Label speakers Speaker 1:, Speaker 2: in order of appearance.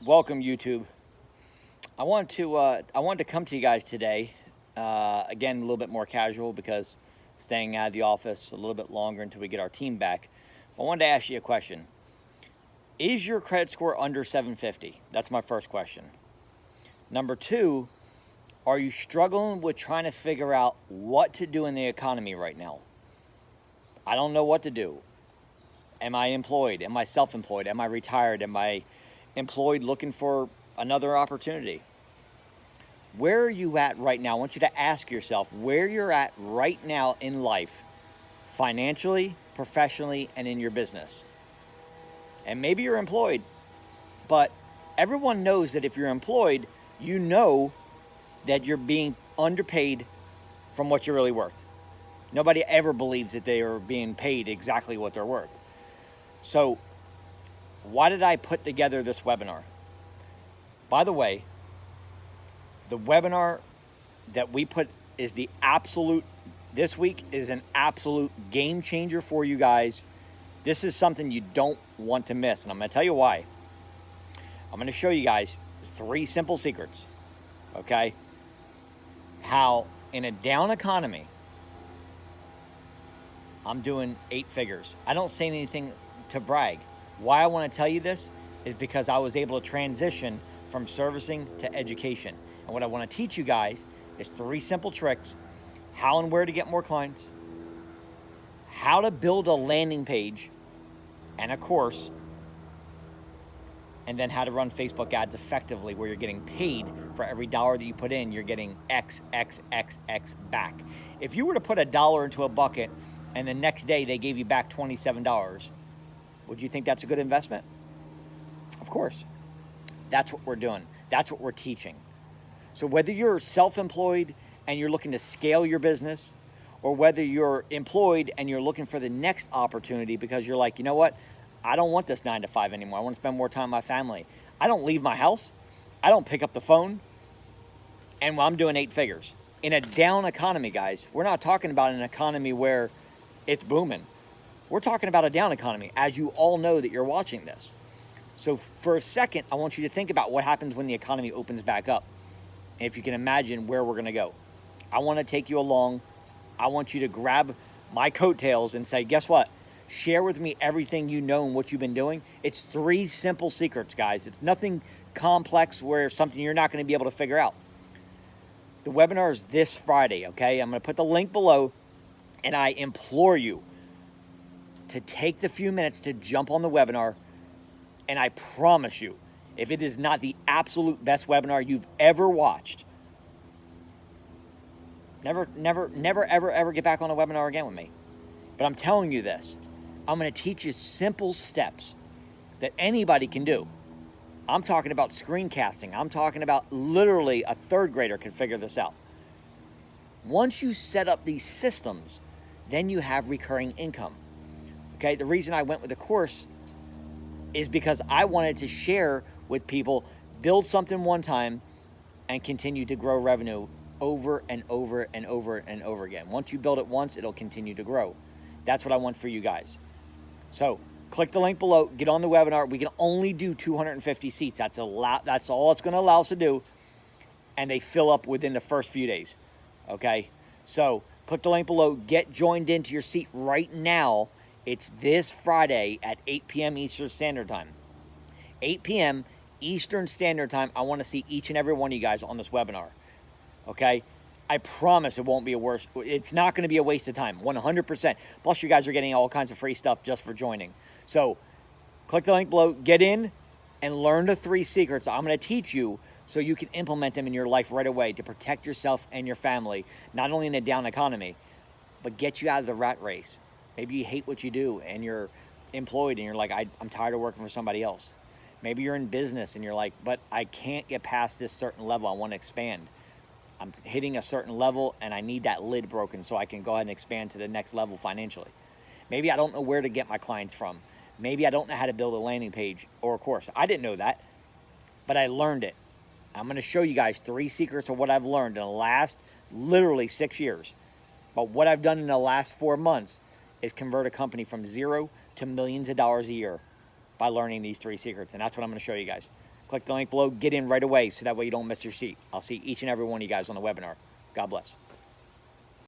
Speaker 1: Welcome, YouTube. I wanted to come to you guys today. Again, a little bit more casual because staying out of the office a little bit longer until we get our team back. I wanted to ask you a question. Is your credit score under 750? That's my first question. Number two, are you struggling with trying to figure out what to do in the economy right now? I don't know what to do. Am I employed? Am I self-employed? Am I retired? Am I employed looking for another opportunity? Where are you at right now? I want you to ask yourself where you're at right now in life, financially, professionally, and in your business. And maybe you're employed, but everyone knows that if you're employed, you know that you're being underpaid from what you're really worth. Nobody ever believes that they are being paid exactly what they're worth. So why did I put together this webinar? By the way, the webinar that we put is this week is an absolute game changer for you guys. This is something you don't want to miss, and I'm going to tell you why. I'm going to show you guys 3 simple secrets, okay? How in a down economy, I'm doing 8 figures. I don't say anything to brag. Why I want to tell you this is because I was able to transition from servicing to education. And what I want to teach you guys is 3 simple tricks, how and where to get more clients, how to build a landing page and a course, and then how to run Facebook ads effectively where you're getting paid for every dollar that you put in, you're getting X back. If you were to put $1 into a bucket and the next day they gave you back $27, would you think that's a good investment? Of course. That's what we're doing. That's what we're teaching. So whether you're self-employed and you're looking to scale your business, or whether you're employed and you're looking for the next opportunity because you're like, you know what? I don't want this 9 to 5 anymore. I want to spend more time with my family. I don't leave my house. I don't pick up the phone. And I'm doing 8 figures. In a down economy, guys, we're not talking about an economy where it's booming. We're talking about a down economy, as you all know that you're watching this. So for a second, I want you to think about what happens when the economy opens back up. And if you can imagine where we're going to go. I want to take you along. I want you to grab my coattails and say, guess what? Share with me everything you know and what you've been doing. It's 3 simple secrets, guys. It's nothing complex where something you're not going to be able to figure out. The webinar is this Friday, okay? I'm going to put the link below, and I implore you to take the few minutes to jump on the webinar, and I promise you, if it is not the absolute best webinar you've ever watched, never, ever get back on a webinar again with me. But I'm telling you this. I'm going to teach you simple steps that anybody can do. I'm talking about screencasting. I'm talking about literally a 3rd grader can figure this out. Once you set up these systems, then you have recurring income. Okay, the reason I went with the course is because I wanted to share with people, build something one time and continue to grow revenue over and over and over and over again. Once you build it once, it'll continue to grow. That's what I want for you guys. So click the link below, get on the webinar. We can only do 250 seats. That's all it's going to allow us to do. And they fill up within the first few days. Okay, so click the link below, get joined into your seat right now. It's this Friday at 8 p.m. Eastern Standard Time. 8 p.m. Eastern Standard Time. I want to see each and every one of you guys on this webinar. Okay? I promise it won't be it's not going to be a waste of time, 100%. Plus, you guys are getting all kinds of free stuff just for joining. So, click the link below, get in, and learn the 3 secrets I'm going to teach you so you can implement them in your life right away to protect yourself and your family, not only in a down economy, but get you out of the rat race. Maybe you hate what you do and you're employed and you're like, I'm tired of working for somebody else. Maybe you're in business and you're like, but I can't get past this certain level. I want to expand. I'm hitting a certain level and I need that lid broken so I can go ahead and expand to the next level financially. Maybe I don't know where to get my clients from. Maybe I don't know how to build a landing page or a course. I didn't know that, but I learned it. I'm going to show you guys 3 secrets of what I've learned in the last literally 6 years. But what I've done in the last 4 months is convert a company from 0 to millions of dollars a year. by learning these 3 secrets. And that's what I'm going to show you guys. Click the link below, get in right away so that way you don't miss your seat. I'll see each and every one of you guys on the webinar. God bless.